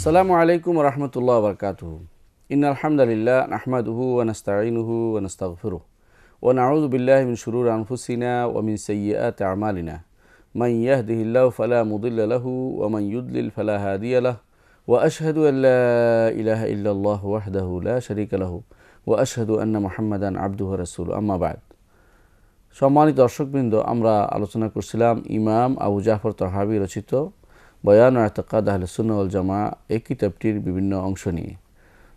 আসসালামু আলাইকুম রহমতুল্লাহ বরকাতুহু ইন্নাল হামদুলিল্লাহ নাহমাদুহু ওয়া নাস্তাঈনুহু ওয়া নাস্তাগফিরুহু ওয়া নাউযু বিল্লাহি মিন শুরুরি আনফুসিনা ওয়া মিন সাইয়্যাতি আমালিনা মান ইয়াহদিহিল্লাহু ফালা মুদিল্লা লাহু ওয়া মান ইউদ্লিল ফালা হাদিয়া লাহু ওয়া আশহাদু আল লা ইলাহা ইল্লাল্লাহু ওয়াহদাহু লা শারীকা লাহু ওয়া আশহাদু আন্না মুহাম্মাদান আবদুহু ওয়া রাসূলুহু আম্মা বা'দ। সম্মানিত দর্শকবৃন্দ, আমরা আলোচনা করছিলাম ইমাম আবু জাফর তাহাবী রচিত বয়ান ও ইতিকাদ আহলে সুন্নাহ ওয়াল জামাআহ এই কিতাবটির বিভিন্ন অংশ নিয়ে।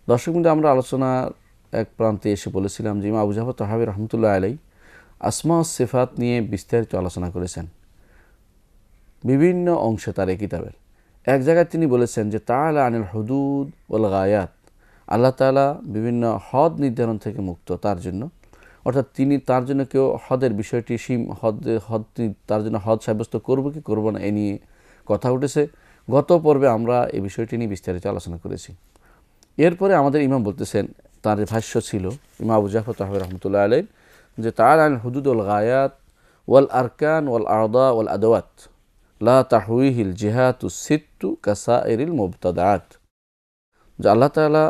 দর্শকবৃন্দ, আমরা আলোচনার এক প্রান্তে এসে বলেছিলাম যে ইমাম আবু জাফর তাহাবী রহমতুল্লাহ আলাইহি আসমা ও সিফাত নিয়ে বিস্তারিত আলোচনা করেছেন বিভিন্ন অংশে তার এই কিতাবের। এক জায়গায় তিনি বলেছেন যে তাআলা আনিল হুদুদ ওয়াল গায়াত, আল্লাহ তাআলা বিভিন্ন হদ নির্ধারণ থেকে মুক্ত তার জন্য, অর্থাৎ তিনি তার জন্য কেউ হদের বিষয়টি হদ তার জন্য হদ সাব্যস্ত করবো কি করবো না এ নিয়ে কথা উঠেছে। গত পর্বে আমরা এই বিষয়টি নিয়ে বিস্তারিত আলোচনা করেছি। এরপরে আমাদের ইমাম বলতেছেন, তার ভাষ্য ছিল ইমাম আবু জাফর তাহাবী রহমতুল্লাহ আলাইহি যে তাআলা আনিল হুদুদ ওয়াল গায়াত ওয়াল আরকান ওয়াল আ'দা ওয়াল আদাওয়াত লা তাহউইহিল জিহাতু সিত্তু কাসাইরিল মুবতাদাআত, যে আল্লাহ তাআলা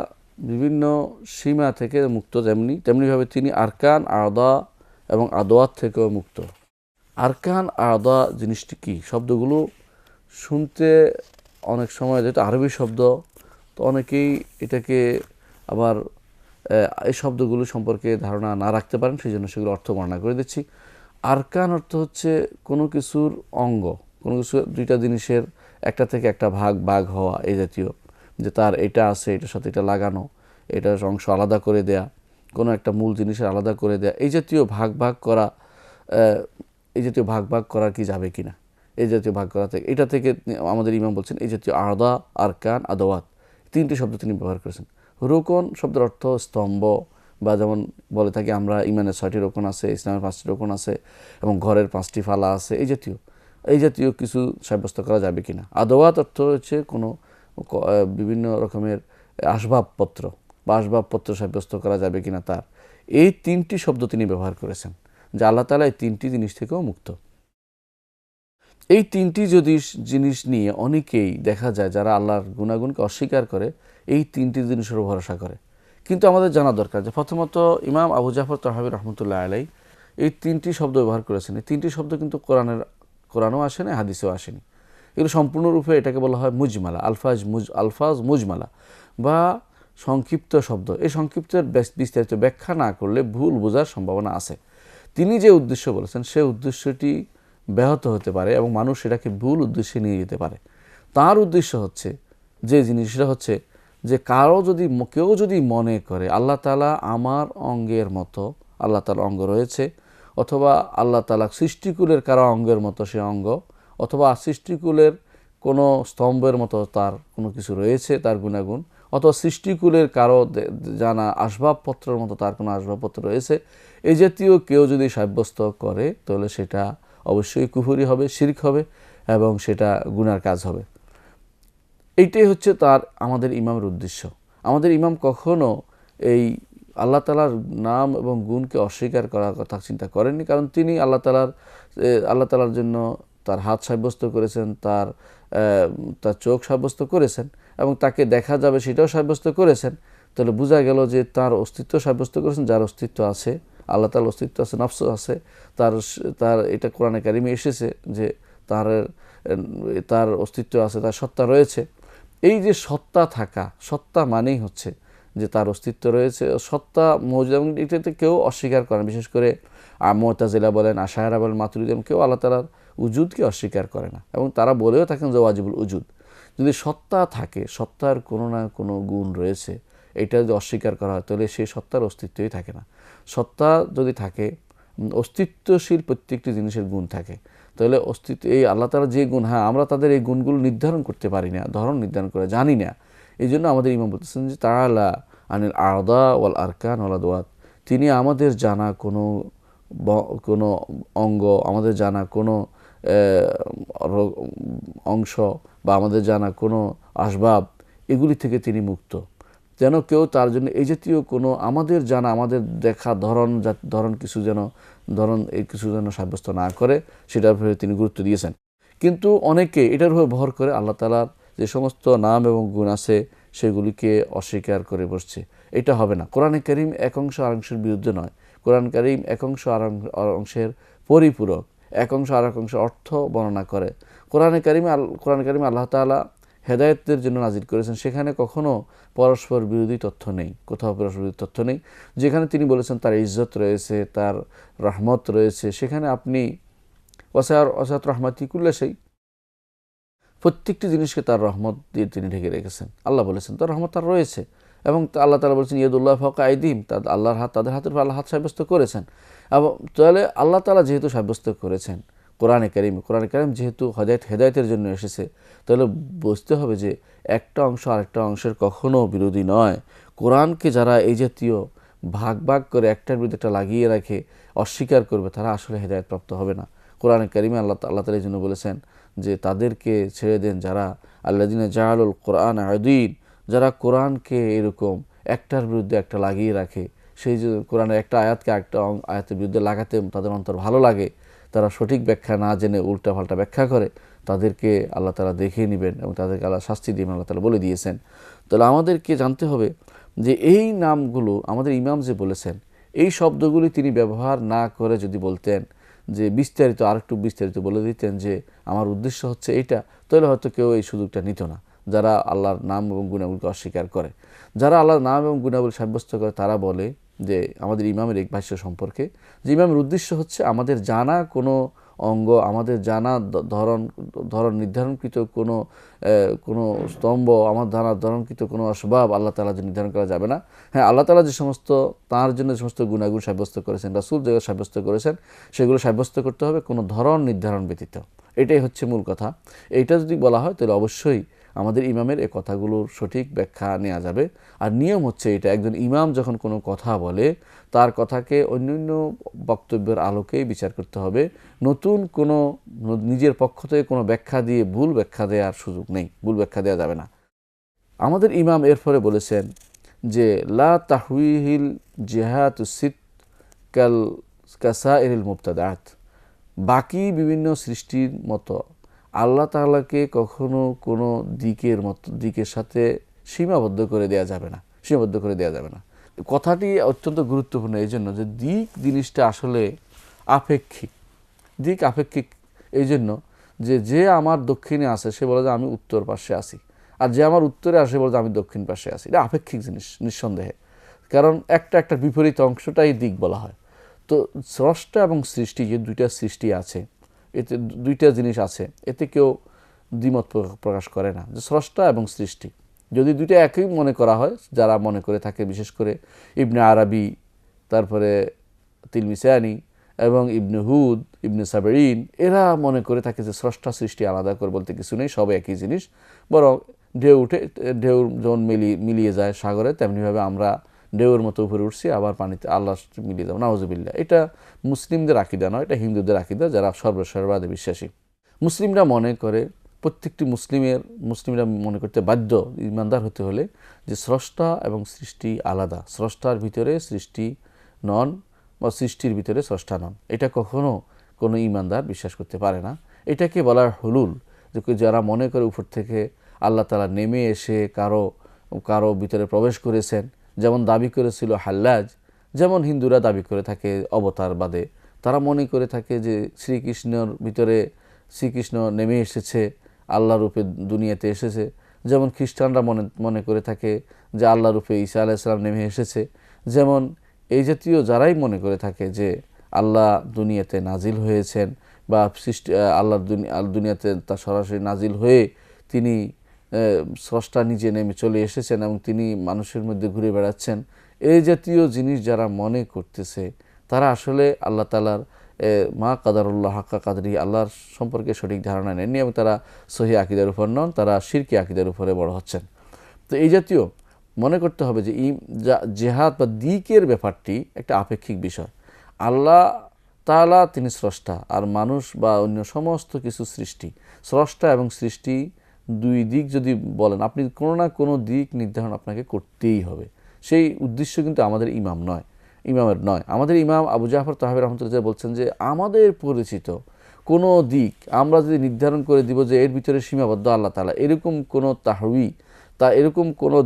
বিভিন্ন সীমা থেকে মুক্ত, তেমনিভাবে তিনি আরকান, আ'দা এবং আদাওয়াত থেকেও মুক্ত। আরকান, আ'দা জিনিসটি কি? শব্দগুলো শুনতে অনেক সময় যেটা আরবি শব্দ, তো অনেকেই এটাকে আবার এই শব্দগুলো সম্পর্কে ধারণা না রাখতে পারেন, সেই জন্য সেগুলো অর্থ বর্ণনা করে দিচ্ছি। আরকান অর্থ হচ্ছে কোনো কিছুর অঙ্গ, কোনো কিছু দুইটা জিনিসের একটা থেকে একটা ভাগ হওয়া, এই জাতীয়, যে তার এটা আছে, এটার সাথে এটা লাগানো, এটার অংশ আলাদা করে দেয়া, কোনো একটা মূল জিনিসের আলাদা করে দেয়া, এই জাতীয় ভাগ করা, এই জাতীয় ভাগ করা কি যাবে কিনা, এই জাতীয় ভাগ করা থেকে, এটা থেকে আমাদের ইমাম বলছেন এই জাতীয় আ'দা, আরকান, আদাওয়াত তিনটি শব্দ তিনি ব্যবহার করেছেন। রোকন শব্দের অর্থ স্তম্ভ, বা যেমন বলে থাকি আমরা ইমানের 6টি রোকন আছে, ইসলামের 5টি রোকন আছে এবং ঘরের 5টি ফালা আছে, এই জাতীয় কিছু সাব্যস্ত করা যাবে কিনা। আদাওয়াত অর্থ হচ্ছে কোনো বিভিন্ন রকমের আসবাবপত্র বা আসবাবপত্র সাব্যস্ত করা যাবে কিনা তার। এই তিনটি শব্দ তিনি ব্যবহার করেছেন, যে আল্লাহ তাআলা এই তিনটি জিনিস থেকেও মুক্ত। এই তিনটি জিনিস নিয়ে অনেকেই দেখা যায় যারা আল্লাহর গুণাগুণকে অস্বীকার করে, এই তিনটি জিনিসের ভরসা করে। কিন্তু আমাদের জানা দরকার যে প্রথমত ইমাম আবু জাফর তাহাবী রহমতুল্লাহ আলাইহি এই তিনটি শব্দ ব্যবহার করেছেন। এই তিনটি শব্দ কিন্তু কোরআনও আসেনি, হাদিসেও আসেনি। এগুলো সম্পূর্ণরূপে এটাকে বলা হয় মুজমালা, আলফাজ মুজমালা বা সংক্ষিপ্ত শব্দ। এই সংক্ষিপ্তের বিস্তারিত ব্যাখ্যা না করলে ভুল বোঝার সম্ভাবনা আছে। তিনি যে উদ্দেশ্য বলেছেন সে উদ্দেশ্যটি ব্যাহত হতে পারে এবং মানুষ সেটাকে ভুল উদ্দেশ্যে নিয়ে যেতে পারে। তার উদ্দেশ্য হচ্ছে যে জিনিসটা হচ্ছে যে কেউ যদি মনে করে আল্লাহ তাআলা আমার অঙ্গের মতো, আল্লাহ তাআলার অঙ্গ রয়েছে, অথবা আল্লাহ তাআলা সৃষ্টিকুলের কারো অঙ্গের মতো সে অঙ্গ, অথবা সৃষ্টিকুলের কোনো স্তম্ভের মতো তার কোনো কিছু রয়েছে, তার গুণাগুণ, অথবা সৃষ্টিকুলের কারো জানা আসবাবপত্রের মতো তার কোনো আসবাবপত্র রয়েছে, এই জাতীয় কেউ যদি সাব্যস্ত করে তাহলে সেটা অবশ্যই কুফরি হবে, শিরক হবে এবং সেটা গুনার কাজ হবে। এইটাই হচ্ছে আমাদের ইমামের উদ্দেশ্য। আমাদের ইমাম কখনো এই আল্লাহ তাআলার নাম এবং গুণকে অস্বীকার করার কথা চিন্তা করেননি, কারণ তিনি আল্লাহ তাআলার জন্য তার হাত সাব্যস্ত করেছেন, তার চোখ সাব্যস্ত করেছেন এবং তাকে দেখা যাবে সেটাও সাব্যস্ত করেছেন। তাহলে বোঝা গেল যে তার অস্তিত্ব সাব্যস্ত করেছেন, যার অস্তিত্ব আছে, আল্লাহ তাআলার অস্তিত্ব আছে, নফস আছে, তার এটা কোরআনে কারিমে এসেছে যে তার অস্তিত্ব আছে, তার সত্তা রয়েছে। এই যে সত্তা থাকা, সত্তা মানেই হচ্ছে যে তার অস্তিত্ব রয়েছে, সত্তা মৌজুদ, এবং এটাতে কেউ অস্বীকার করে না। বিশেষ করে মুতাজিলা বলেন, আশায়রা বলেন, মাতুরিদি, কেউ আল্লাহ তাআলার উজুদকে অস্বীকার করে না এবং তারা বলেও থাকেন যে ওয়াজিবুল উজুদ। যদি সত্তা থাকে, সত্তার কোনো না কোনো গুণ রয়েছে, এটা যদি অস্বীকার করা হয় তাহলে সেই সত্তার অস্তিত্বই থাকে না। সত্তা যদি থাকে, অস্তিত্বশীল প্রত্যেকটি জিনিসের গুণ থাকে, তাহলে এই আল্লাহ তাআলার যে গুণ, হ্যাঁ আমরা তাদের এই গুণগুলো নির্ধারণ করতে পারি না, ধরন নির্ধারণ করে জানি না। এই জন্য আমাদের ইমাম বলতেছেন যে তাআলা আনিল আ'দা ওয়াল আরকান ওয়াল আদাওয়াত, তিনি আমাদের জানা কোনো অঙ্গ, আমাদের জানা কোনো অংশ বা আমাদের জানা কোনো আসবাব, এগুলি থেকে তিনি মুক্ত। যেন কেউ তার জন্য এই জাতীয় কোনো আমাদের জানা, আমাদের দেখা এই কিছু যেন সাব্যস্ত না করে, সেটার উপরে তিনি গুরুত্ব দিয়েছেন। কিন্তু অনেকে এটার উপর ভর করে আল্লাহ তাআলার যে সমস্ত নাম এবং গুণ আছে সেগুলিকে অস্বীকার করে বসছে। এটা হবে না। কোরআনে কারীম এক অংশ আর অংশের বিরুদ্ধে নয়। কোরআন কারীম এক অংশ আর অংশের পরিপূরক, এক অংশ আর এক অংশের অর্থ বর্ণনা করে। কোরআনে কারীমে আল্লাহ তাআলা হেদায়েতের জন্য নাজিল করেছেন, সেখানে কখনো পরস্পর বিরোধী তথ্য নেই, কোথাও পরস্পর বিরোধী তথ্য নেই। যেখানে তিনি বলেছেন তার ইজ্জত রয়েছে, তার রহমত রয়েছে, সেখানে আপনি ওয়াসাআত রাহমাতি কুল্লা শাই, প্রত্যেকটি জিনিসকে তার রহমত দিয়ে তিনি ঢেকে রেখেছেন। আল্লাহ বলেছেন তার রহমত তার রয়েছে, এবং আল্লাহ তাআলা বলেছেন ইয়াদুল্লাহ ফাওকা আইদিহিম, আল্লাহর হাত তাদের হাতের উপর আল্লাহ হাত সাব্যস্ত করেছেন। এবং তাহলে আল্লাহ তাআলা যেহেতু সাব্যস্ত করেছেন কোরআনে কারীম যেহেতু হেদায়েতের জন্য এসেছে, তাহলে বুঝতে হবে যে একটা অংশ আরেকটা অংশের কখনো বিরোধী নয়। কোরআনকে যারা এই জাতীয় ভাগ ভাগ করে একটার বিরুদ্ধে একটা লাগিয়ে রাখে অস্বীকার করবে, তারা আসলে হেদায়েতপ্রাপ্ত হবে না। কোরআনে কারীমে আল্লাহ তাআলা এই জন্য বলেছেন যে তাদেরকে ছেড়ে দেন যারা আল্লাযিনা জাআলুল কোরআন আযীম, যারা কোরআনকে এরকম একটার বিরুদ্ধে একটা লাগিয়ে রাখে, সেই যে কোরআনের একটা আয়াতকে একটা আয়াতের বিরুদ্ধে লাগাতে তাদের অন্তর ভালো লাগে, তারা সঠিক ব্যাখ্যা না জেনে উল্টাপাল্টা ব্যাখ্যা করে, তাদেরকে আল্লাহ তাআলা দেখিয়ে নেবেন এবং তাদেরকে আল্লাহ শাস্তি দিবেন, আল্লাহ তাআলা বলে দিয়েছেন। তাহলে আমাদেরকে জানতে হবে যে এই নামগুলো আমাদের ইমাম যে বলেছেন, এই শব্দগুলি তিনি ব্যবহার না করে যদি বলতেন যে বিস্তারিত, আরেকটু বিস্তারিত বলে দিতেন যে আমার উদ্দেশ্য হচ্ছে এইটা, তাহলে হয়তো কেউ এই সুযোগটা নিত না। যারা আল্লাহর নাম এবং গুণাবলীকে অস্বীকার করে, যারা আল্লাহর নাম এবং গুণাবলী সাব্যস্ত করে, তারা বলে যে আমাদের ইমামের এক ভাষ্য সম্পর্কে, যে ইমামের উদ্দেশ্য হচ্ছে আমাদের জানা কোনো অঙ্গ, আমাদের জানা ধরন নির্ধারণকৃত কোনো স্তম্ভ, আমার ধরনকৃত কোনো আসবাব আল্লাহ তাআলা নির্ধারণ করা যাবে না। হ্যাঁ, আল্লাহ তাআলা যে সমস্ত তাঁর জন্য যে সমস্ত গুণাগুণ সাব্যস্ত করেছেন, রাসূল যে সাব্যস্ত করেছেন, সেগুলো সাব্যস্ত করতে হবে কোনো ধরন নির্ধারণ ব্যতীত। এটাই হচ্ছে মূল কথা। এইটা যদি বলা হয় তাহলে অবশ্যই আমাদের ইমামের এই কথাগুলোর সঠিক ব্যাখ্যা নেওয়া যাবে। আর নিয়ম হচ্ছে এটা, একজন ইমাম যখন কোনো কথা বলে তার কথাকে অন্যান্য বক্তব্যের আলোকেই বিচার করতে হবে। নতুন কোনো নিজের পক্ষ থেকে কোনো ব্যাখ্যা দিয়ে ভুল ব্যাখ্যা দেওয়ার সুযোগ নেই, ভুল ব্যাখ্যা দেওয়া যাবে না। আমাদের ইমাম এরপরে বলেছেন যে লা তাহউইহিল জিহাতুস সিত কাল কাসাইরিল মুবতাদাত, বাকি বিভিন্ন সৃষ্টির মতো আল্লাহ তাআলাকে কখনো কোনো দিকের সাথে সীমাবদ্ধ করে দেওয়া যাবে না। কথাটি অত্যন্ত গুরুত্বপূর্ণ এই জন্য যে দিক জিনিসটা আসলে আপেক্ষিক এই জন্য যে আমার দক্ষিণে আছে সে বলে যে আমি উত্তর পাশে আছি, আর যে আমার উত্তরে আসে বলে যে আমি দক্ষিণ পাশে আছি। এটা আপেক্ষিক জিনিস নিঃসন্দেহে, কারণ একটা বিপরীত অংশটাই দিক বলা হয়। তো স্রষ্টা এবং সৃষ্টি, যে দুইটা সৃষ্টি আছে, এতে দুইটা জিনিস আছে, এতে কেউ দ্বিমত প্রকাশ করে না যে স্রষ্টা এবং সৃষ্টি যদি দুইটা একই মনে করা হয়, যারা মনে করে থাকে, বিশেষ করে ইবনে আরবি, তারপরে তিলমিসানি এবং ইবনে হুদ, ইবনে সাবেঈন, এরা মনে করে থাকে যে স্রষ্টা সৃষ্টি আলাদা করে বলতে কিছু নেই, সব একই জিনিস। বরং ঢেউ যেমন মিলিয়ে যায় সাগরে, তেমনিভাবে আমরা ঢেউয়ের মতো উপরে উঠছি, আবার পানিতে আল্লাহ মিলিয়ে যাবো, নাউজুবিল্লাহ। এটা মুসলিমদের আকীদা নয়, এটা হিন্দুদের আকীদা, যারা সর্বসর্বাদে বিশ্বাসী। মুসলিমরা মনে করে, প্রত্যেকটি মুসলিমরা মনে করতে বাধ্য, ইমানদার হতে হলে, যে স্রষ্টা এবং সৃষ্টি আলাদা। স্রষ্টার ভিতরে সৃষ্টি নন, বা সৃষ্টির ভিতরে স্রষ্টা নন, এটা কখনো কোনো ইমানদার বিশ্বাস করতে পারে না। এটাকে বলা হুলুল, যে যারা মনে করে উপর থেকে আল্লাহ তাআলা নেমে এসে কারো ভিতরে প্রবেশ করেছেন, যেমন দাবি করেছিল হাল্লাজ, যেমন হিন্দুরা দাবি করে থাকে অবতারবাদে, তারা মনে করে থাকে যে শ্রীকৃষ্ণর ভিতরে শ্রীকৃষ্ণ নেমে এসেছে, আল্লাহ রূপে দুনিয়াতে এসেছে। যেমন খ্রিস্টানরা মনে করে থাকে যে আল্লাহ রূপে ঈসা আলাইহিস সালাম নেমে এসেছে। যেমন এই জাতীয় যারাই মনে করে থাকে যে আল্লাহ দুনিয়াতে নাজিল হয়েছেন, বা আল্লাহ দুনিয়াতে তা সরাসরি নাজিল হয়ে তিনি স্রষ্টা নিজে নেমে চলে এসেছেন এবং তিনি মানুষের মধ্যে ঘুরে বেড়াচ্ছেন, এই জাতীয় জিনিস যারা মনে করতেছে, তারা আসলে আল্লাহ তাআলার মা কাদারুল্লাহ হাক্কা কাদরি, আল্লাহর সম্পর্কে সঠিক ধারণা নেননি, এবং তারা সহিহ আকীদার উপর নন, তারা শিরকি আকীদার উপরে বড় হচ্ছেন। তো এই জাতীয় মনে করতে হবে যে জেহাদ বা দিকের ব্যাপারটি একটা আপেক্ষিক বিষয়। আল্লাহ তাআলা তিনি স্রষ্টা, আর মানুষ বা অন্য সমস্ত কিছু সৃষ্টি। স্রষ্টা এবং সৃষ্টি দুই দিক যদি বলেন, আপনি কোনো না কোনো দিক নির্ধারণ আপনাকে করতেই হবে। সেই উদ্দেশ্য কিন্তু আমাদের ইমামের নয়। আমাদের ইমাম আবু জাফর তাহাবী রাহমাতুল্লাহ বলছেন যে আমাদের পরিচিত কোনো দিক আমরা যদি নির্ধারণ করে দিব যে এর ভিতরে সীমাবদ্ধ আল্লাহ তাআলা, এরকম কোনো তাহওয়ি এরকম কোনো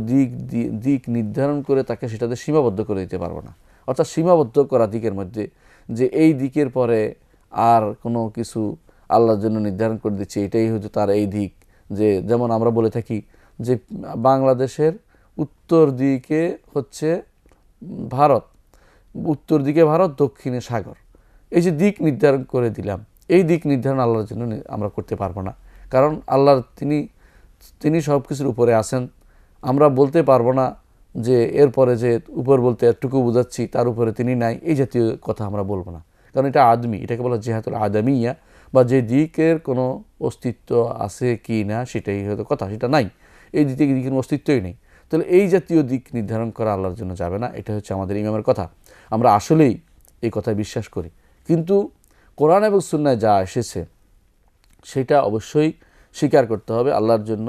দিক নির্ধারণ করে তাকে সেটাতে সীমাবদ্ধ করে দিতে পারবো না। অর্থাৎ সীমাবদ্ধ করা দিকের মধ্যে যে এই দিকের পরে আর কোনো কিছু আল্লাহর জন্য নির্ধারণ করে দিচ্ছে, এটাই হয়তো তার এই দিক। যে যেমন আমরা বলে থাকি যে বাংলাদেশের উত্তর দিকে হচ্ছে ভারত, উত্তর দিকে ভারত, দক্ষিণে সাগর, এই যে দিক নির্ধারণ করে দিলাম, এই দিক নির্ধারণ আল্লাহর জন্য আমরা করতে পারবো না। কারণ আল্লাহর তিনি সব কিছুর উপরে আছেন। আমরা বলতে পারবো না যে এরপরে যে উপর বলতে এতটুকু বোঝাচ্ছি তার উপরে তিনি নাই, এই জাতীয় কথা আমরা বলবো না। কারণ এটা আদমি, এটাকে বলা জিহাতুল আদামিয়া, বা যে দিকের কোনো অস্তিত্ব আছে কি না সেটাই হয়তো কথা, সেটা নাই, এই দিকের অস্তিত্বই নেই। তাহলে এই জাতীয় দিক নির্ধারণ করা আল্লাহর জন্য যাবে না। এটা হচ্ছে আমাদের ইমামের কথা, আমরা আসলেই এই কথায় বিশ্বাস করি। কিন্তু কোরআন এবং সুন্নায় যা এসেছে সেটা অবশ্যই স্বীকার করতে হবে আল্লাহর জন্য।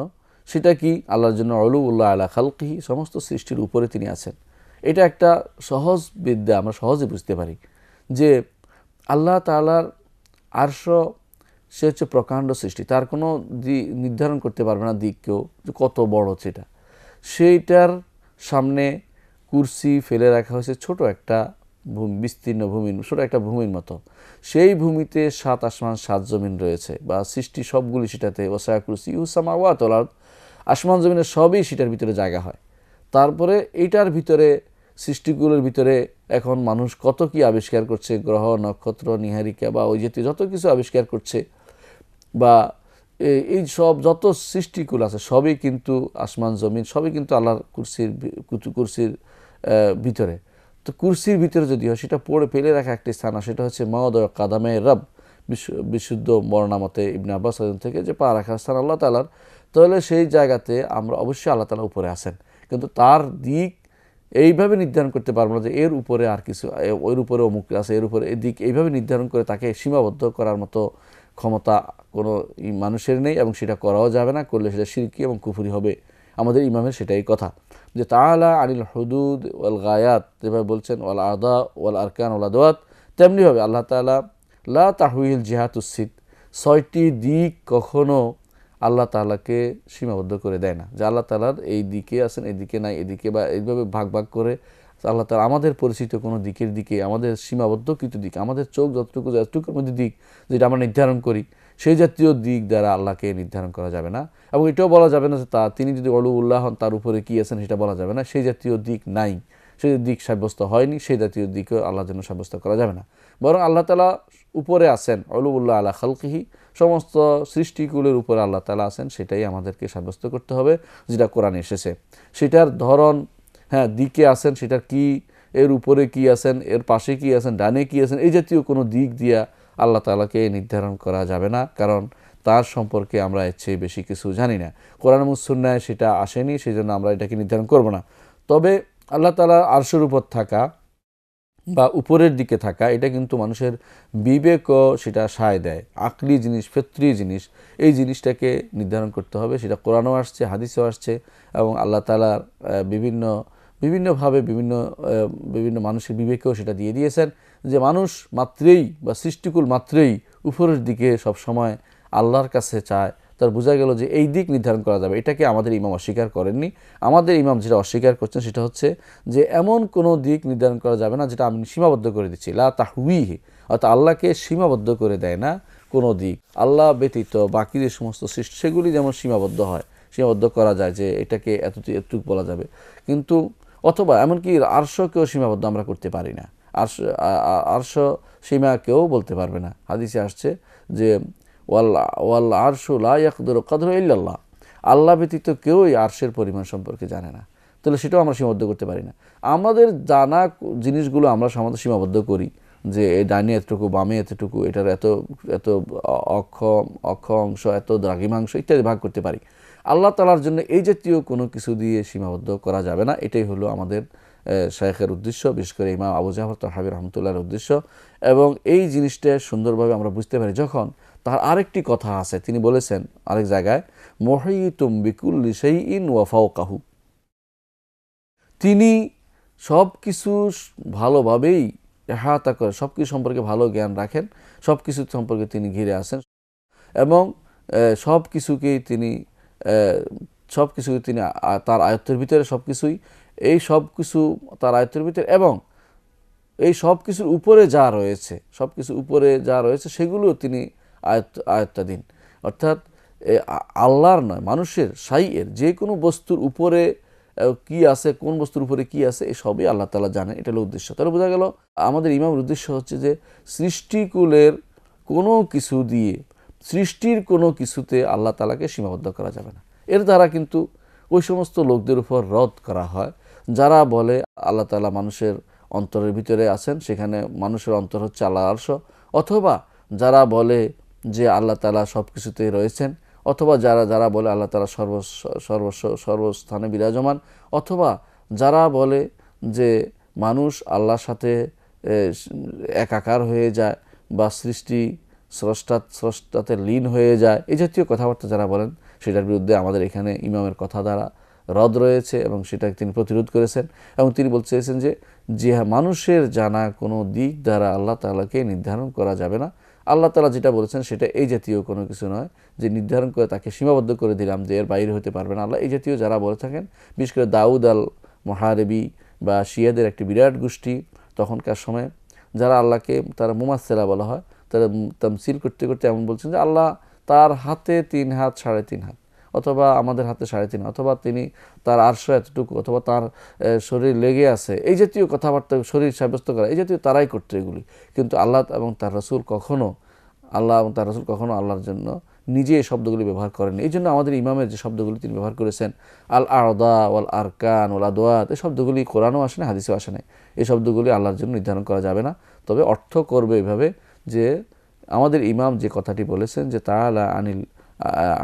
সেটা কি? আল্লাহর জন্য উলুউল্লাহ আলা খালকিহি, সমস্ত সৃষ্টির উপরে তিনি আছেন। এটা একটা সহজ বিদ্যা, আমরা সহজে বুঝতে পারি যে আল্লাহ তাআলার আরশ, সে হচ্ছে প্রকাণ্ড সৃষ্টি, তার কোনো নির্ধারণ করতে পারবে না দিক কেউ যে কত বড় সেটা। সেইটার সামনে কুরসি ফেলে রাখা হয়েছে, ছোট একটা বিস্তীর্ণ ভূমি, ছোট একটা ভূমির মতো। সেই ভূমিতে 7 আসমান 7 জমিন রয়েছে, বা সৃষ্টি সবগুলি সেটাতে। ওয়াসা কুরসি উসামাওয়াত ওয়াল আরদ, আসমান জমিনের সবই সেটার ভিতরে জায়গা হয়। তারপরে এইটার ভিতরে, সৃষ্টিগুলোর ভিতরে এখন মানুষ কত কি আবিষ্কার করছে, গ্রহ নক্ষত্র নীহারিকা বা ওই জাতীয় যত কিছু আবিষ্কার করছে, বা এই সব যত সৃষ্টিকুল আছে সবই কিন্তু আসমান জমিন সবই কিন্তু আল্লাহর কুরসির ভিতরে। তো কুরসির ভিতরে যদি হয় সেটা পড়ে ফেলে রাখা একটি স্থান, সেটা হচ্ছে মাওয়াদু কাদামে রব, বিশুদ্ধ বর্ণামতে ইবনে আব্বাস থেকে যে পা রাখার স্থান আল্লাহ তাআলার। তাহলে সেই জায়গাতে আমরা অবশ্যই আল্লাহ তাআলা উপরে আছেন, কিন্তু তার দিক এইভাবে নির্ধারণ করতে পারবো না যে এর উপরে আর কিছু, ওর উপরে অমুক আছে, এর উপরে এদিক, এইভাবে নির্ধারণ করে তাকে সীমাবদ্ধ করার মতো ক্ষমতা কোনো মানুষের নেই, এবং সেটা করাও যাবে না। করলে সেটা শিরকি এবং কুফরি হবে। আমাদের ইমামের সেটাই কথা যে তাআলা আনিল হুদুদ ওয়াল গায়াত, যেভাবে বলছেন ওয়াল আদা ওয়াল আরকান ওয়াল আদওয়াত, তেমনিভাবে আল্লাহ তাআলা লা তাহউইল জিহাতুস সিত, 6টি দিক কখনো আল্লাহ তাআলাকে সীমাবদ্ধ করে দেয় না, যে আল্লাহ তাআলার এই দিকে আছেন, এদিকে নাই, এদিকে, বা এইভাবে ভাগ ভাগ করে আল্লাহ তাআলা আমাদের পরিচিত কোনো দিকের দিকে, আমাদের সীমাবদ্ধ কিছু দিক, আমাদের চোখ যতটুকুর মধ্যে দিক যেটা আমরা নির্ধারণ করি, সেই জাতীয় দিক দ্বারা আল্লাহকে নির্ধারণ করা যাবে না। এবং এটাও বলা যাবে না যে তিনি যদি উলুউল্লাহ হন তার উপরে কি আছেন সেটা বলা যাবে না। সেই জাতীয় দিক নাই, সেই দিক সাব্যস্ত হয়নি, সেই জাতীয় দিকও আল্লাহর জন্য সাব্যস্ত করা যাবে না। বরং আল্লাহ তাআলা উপরে আছেন, উলুউল্লাহ আলা খালকিহি, সমস্ত সৃষ্টিকুলের উপরে আল্লাহ তাআলা আছেন, সেটাই আমাদেরকে সাব্যস্ত করতে হবে, যেটা কোরআনে এসেছে। সেটার ধরন, হ্যাঁ দিকে আছেন, সেটার কি, এর উপরে কি আছেন, এর পাশে কি আছেন, ডানে কি আছেন, এই জাতীয় কোনো দিক দিয়া আল্লাহ তাআলাকে নির্ধারণ করা যাবে না, কারণ তার সম্পর্কে আমরা এর চেয়ে বেশি কিছু জানি না। কোরআন এবং সুন্নায় সেটা আসেনি, সেই জন্য আমরা এটাকে নির্ধারণ করব না। তবে আল্লাহ তাআলা আরশের উপর থাকা বা উপরের দিকে থাকা, এটা কিন্তু মানুষের বিবেকও সেটা সায় দেয়, আকলি জিনিস, ফিতরি জিনিস, এই জিনিসটাকে নির্ধারণ করতে হবে। সেটা কোরআনেও আসছে, হাদিসেও আসছে, এবং আল্লাহ তাআলার বিভিন্নভাবে বিভিন্ন মানুষের বিবেকেও সেটা দিয়ে দিয়েছেন, যে মানুষ মাত্রেই বা সৃষ্টিকুল মাত্রেই উপরের দিকে সব সময় আল্লাহর কাছে চায়। তার বোঝা গেল যে এই দিক নির্ধারণ করা যাবে। এটাকে আমাদের ইমাম অস্বীকার করেননি। আমাদের ইমাম যেটা অস্বীকার করছেন সেটা হচ্ছে যে এমন কোনো দিক নির্ধারণ করা যাবে না যেটা আমি সীমাবদ্ধ করে দিচ্ছি, লা তাহউইহি, অর্থাৎ আল্লাহকে সীমাবদ্ধ করে দেয় না কোনো দিক। আল্লাহ ব্যতীত বাকি যে সমস্ত সৃষ্টি সেগুলি যেমন সীমাবদ্ধ হয়, সীমাবদ্ধ করা যায় যে এটাকে এতটুকু বলা যাবে, কিন্তু অথবা এমনকি আরশকেও সীমাবদ্ধ আমরা করতে পারি না। আরশ সীমা কেউ বলতে পারবে না। হাদিসে আসছে যে ওয়াল আরশু লা ইয়াকদিরু কদরহু ইল্লাল্লাহ, আল্লাহ ব্যতীত কেউই আরশের পরিমাণ সম্পর্কে জানে না। তাহলে সেটাও আমরা সীমাবদ্ধ করতে পারি না। আমাদের জানা জিনিসগুলো আমরা সাধারণত সীমাবদ্ধ করি, যে এই ডাইনে এতটুকু, বামে এতটুকু, এটার এত এত অক্ষ অংশ, এত দ্রাঘিমাংশ ইত্যাদি ভাগ করতে পারি। আল্লাহ তাআলার জন্য এই জাতীয় কোনো কিছু দিয়ে সীমাবদ্ধ করা যাবে না। এটাই হলো আমাদের শাইখের উদ্দেশ্য, বিশেষ করে ইমাম আবু জাফর তাহাবী রাহমাতুল্লাহর উদ্দেশ্য। এবং এই জিনিসটা সুন্দরভাবে আমরা বুঝতে পারি যখন তার আরেকটি কথা আছে, তিনি বলেছেন আরেক জায়গায়, মুহীতুম বিকুল্লি শাইইন ওয়া ফাওকাহু, তিনি সব কিছু ভালোভাবেই এহাতা করে, সব কিছু সম্পর্কে ভালো জ্ঞান রাখেন, সব কিছু সম্পর্কে তিনি ঘিরে আসেন এবং সব কিছুকেই তিনি তার আয়ত্তের ভিতরে সব কিছুই, এই সব কিছু তার আয়ত্তের ভিতরে এবং এই সব কিছুর উপরে যা রয়েছে, সব কিছুর উপরে যা রয়েছে সেগুলোও তিনি আয়ত্তাধীন। অর্থাৎ আল্লাহর নয়, মানুষের শাইয়ের যে কোনো বস্তুর উপরে কি আছে, কোন বস্তুর উপরে কি আছে, এই সবই আল্লাহ তাআলা জানেন। এটা হলো উদ্দেশ্য। তাহলে বোঝা গেল আমাদের ইমামের উদ্দেশ্য হচ্ছে যে সৃষ্টিকুলের কোনো কিছু দিয়ে, সৃষ্টির কোনো কিছুতে আল্লাহ তাআলাকে সীমাবদ্ধ করা যাবে না। এর দ্বারা কিন্তু ওই সমস্ত লোকদের উপর রদ করা হয় যারা বলে আল্লাহ তাআলা মানুষের অন্তরের ভিতরে আছেন, সেখানে মানুষের অন্তর হচ্ছে আল্লাহর আরশ, অথবা যারা বলে যে আল্লাহ তাআলা সব কিছুতেই রয়েছেন, অথবা যারা বলে আল্লাহ তাআলা সর্বস্থানে বিরাজমান, অথবা যারা বলে যে মানুষ আল্লাহর সাথে একাকার হয়ে যায় বা স্রষ্টাতে লীন হয়ে যায়, এই জাতীয় কথাবার্তা যারা বলেন, সেটার বিরুদ্ধে আমাদের এখানে ইমামের কথা দ্বারা রদ রয়েছে এবং সেটাকে তিনি প্রতিরোধ করেছেন। এবং তিনি বলতে চেয়েছেন যে মানুষের জানা কোনো দিক দ্বারা আল্লাহ তাআলাকে নির্ধারণ করা যাবে না। আল্লাহ তাআলা যেটা বলেছেন সেটা এই জাতীয় কোনো কিছু নয় যে নির্ধারণ করে তাকে সীমাবদ্ধ করে দিলাম যে এর বাইরে হতে পারবে না আল্লাহ, এই জাতীয় যারা বলে থাকেন, বিশেষ করে দাউদ আল মুহারিবি বা শিয়াদের একটি বিরাট গোষ্ঠী তখনকার সময়ে, যারা আল্লাহকে তারা মুমাসসিলা বলা হয়, তারা তামসিল করতে করতে এমন বলছেন যে আল্লাহ তার হাতে 3 হাত 3.5 হাত, অথবা আমাদের হাতে 3.5, অথবা তিনি তার আরশ এতটুকু, অথবা তার শরীর লেগে আছে, এই জাতীয় কথাবার্তা, শরীর সাব্যস্ত করা, এই জাতীয় তারাই করতো এগুলি। কিন্তু আল্লাহ এবং তার রাসূল কখনো আল্লাহর জন্য নিজে এই শব্দগুলি ব্যবহার করেননি। এই জন্য আমাদের ইমামের যে শব্দগুলি তিনি ব্যবহার করেছেন, আল আরদা ওয়াল আরকান ওয়াল আদওয়াত, এই শব্দগুলি কোরআনও আসে না, হাদিসেও আসে না। এই শব্দগুলি আল্লাহর জন্য নির্ধারণ করা যাবে না। তবে অর্থ করবে এভাবে যে আমাদের ইমাম যে কথাটি বলেছেন যে তাআলা আনিল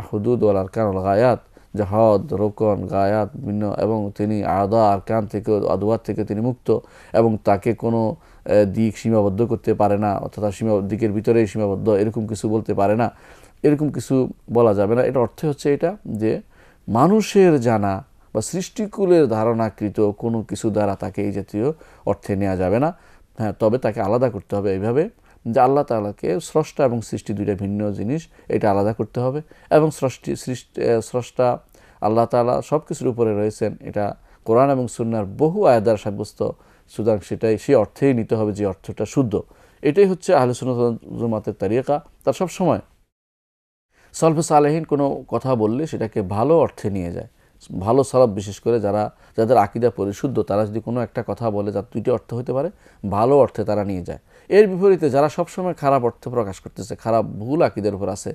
হুদুদ ওয়াল আরকান ওয়াল গায়াত, যে হদ, রোকন, গায়াত ভিন্ন, এবং তিনি আদা আরকান থেকে, আদওয়াত থেকে তিনি মুক্ত এবং তাকে কোনো দিক সীমাবদ্ধ করতে পারে না, অর্থাৎ দিকের ভিতরেই সীমাবদ্ধ, এরকম কিছু বলতে পারে না, এরকম কিছু বলা যাবে না। এটা অর্থ হচ্ছে এটা যে মানুষের জানা বা সৃষ্টিকুলের ধারণাকৃত কোনো কিছু দ্বারা তাকে এই জাতীয় অর্থে নেওয়া যাবে না। হ্যাঁ, তবে তাকে আলাদা করতে হবে এইভাবে যে আল্লাহ তাআলাকে স্রষ্টা এবং সৃষ্টি দুইটা ভিন্ন জিনিস, এটা আলাদা করতে হবে। এবং স্রষ্টা আল্লাহ তাআলা সব কিছুর উপরে রয়েছেন, এটা কোরআন এবং সুন্নাহর বহু আয়াত দ্বারা সাব্যস্ত। সুতরাং সেই অর্থেই নিতে হবে যে অর্থটা শুদ্ধ। এটাই হচ্ছে আহলে সুন্নাত ওয়াল জামাতের তরিকা। তার সবসময় সালফে সালেহিন কোনো কথা বললে সেটাকে ভালো অর্থে নিয়ে যায়। ভালো সালাফ, বিশেষ করে যাদের আকীদা পরিশুদ্ধ, তারা যদি কোনো একটা কথা বলে যার দুইটি অর্থ হতে পারে, ভালো অর্থে তারা নিয়ে যায়। এর বিপরীতে যারা সবসময় খারাপ অর্থ প্রকাশ করতেছে, খারাপ ভুল আকীদার উপর আছে,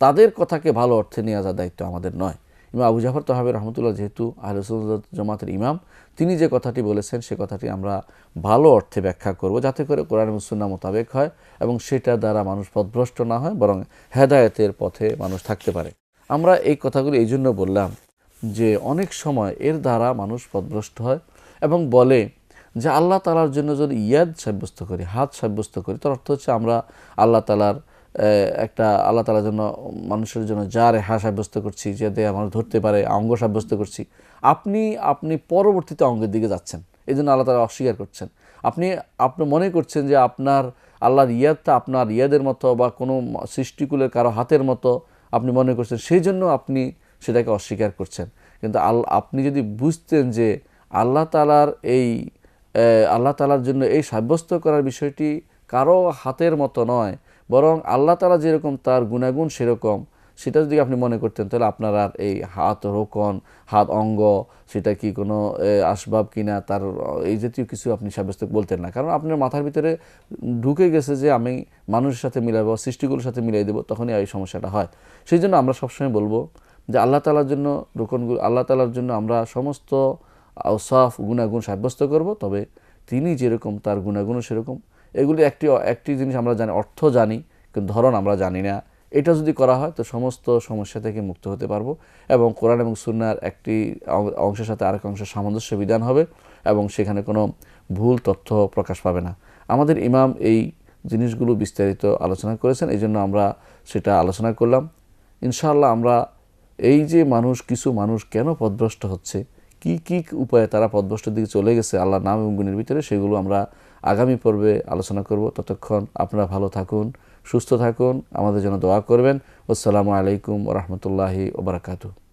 তাদের কথাকে ভালো অর্থে নিয়ে যাওয়ার দায়িত্ব আমাদের নয়। ইমাম আবু জাফর তাহাবী রাহমাতুল্লাহ যেহেতু আহলে সুন্নাত জামাতের ইমাম, তিনি যে কথাটি বলেছেন সে কথাটি আমরা ভালো অর্থে ব্যাখ্যা করব, যাতে করে কোরআন এবং সুন্নাহ মোতাবেক হয় এবং সেটা দ্বারা মানুষ পথভ্রষ্ট না হয়, বরং হেদায়েতের পথে মানুষ থাকতে পারে। আমরা এই কথাগুলি এই জন্য বললাম যে অনেক সময় এর দ্বারা মানুষ পথভ্রষ্ট হয় এবং বলে যে আল্লাহ তাআলার জন্য যদি ইয়াদ সাব্যস্ত করি, হাত সাব্যস্ত করি, তার অর্থ হচ্ছে আমরা আল্লাহ তাআলার জন্য, মানুষের জন্য যা রেহা সাব্যস্ত করছি, যাতে মানুষ ধরতে পারে, অঙ্গ সাব্যস্ত করছি। আপনি পরবর্তীতে অঙ্গের দিকে যাচ্ছেন, এই জন্য আল্লাহ তাআলা অস্বীকার করছেন। আপনি মনে করছেন যে আপনার আল্লাহর ইয়াদটা আপনার ইয়াদের মতো বা কোনো সৃষ্টিকুলের কারো হাতের মতো আপনি মনে করছেন, সেই জন্য আপনি সেটাকে অস্বীকার করছেন। কিন্তু আপনি যদি বুঝতেন যে আল্লাহ তাআলার জন্য এই সাব্যস্ত করার বিষয়টি কারো হাতের মতো নয়, বরং আল্লাহ তাআলা যেরকম তার গুণাগুণ সেরকম, সেটা যদি আপনি মনে করতেন, তাহলে আপনার আর এই হাত রোকন, হাত অঙ্গ, সেটা কি কোনো আসবাব কিনা, তার এই জাতীয় কিছু আপনি সাব্যস্ত বলতেন না। কারণ আপনার মাথার ভিতরে ঢুকে গেছে যে আমি মানুষের সাথে মিলাবো, সৃষ্টিগুলোর সাথে মিলাই দেবো, তখনই এই সমস্যাটা হয়। সেই জন্য আমরা সবসময় বলবো যে আল্লাহ তাআলার জন্য আল্লাহ তাআলার জন্য আমরা সমস্ত আওসাফ, গুণাগুণ সাব্যস্ত করব, তবে তিনি যেরকম তার গুণাগুণও সেরকম। এগুলি একটি জিনিস আমরা জানি, অর্থ জানি, কিন্তু ধরন আমরা জানি না। এটা যদি করা হয় তো সমস্ত সমস্যা থেকে মুক্ত হতে পারবো এবং কোরআন এবং সুন্নাহর একটি অংশের সাথে আরেক অংশের সামঞ্জস্য বিধান হবে এবং সেখানে কোনো ভুল তথ্য প্রকাশ পাবে না। আমাদের ইমাম এই জিনিসগুলো বিস্তারিত আলোচনা করেছেন, এই জন্য আমরা সেটা আলোচনা করলাম। ইনশাআল্লাহ আমরা এই যে কিছু মানুষ কেন পথভ্রষ্ট হচ্ছে, কি উপায়ে তারা পথভ্রষ্টের দিকে চলে গেছে আল্লাহর নাম এবং গুণের ভিতরে, সেগুলো আমরা আগামী পর্বে আলোচনা করব। ততক্ষণ আপনারা ভালো থাকুন, সুস্থ থাকুন, আমাদের জন্য দোয়া করবেন। আসসালামু আলাইকুম ওয়া রাহমাতুল্লাহি ওয়া বারাকাতুহু।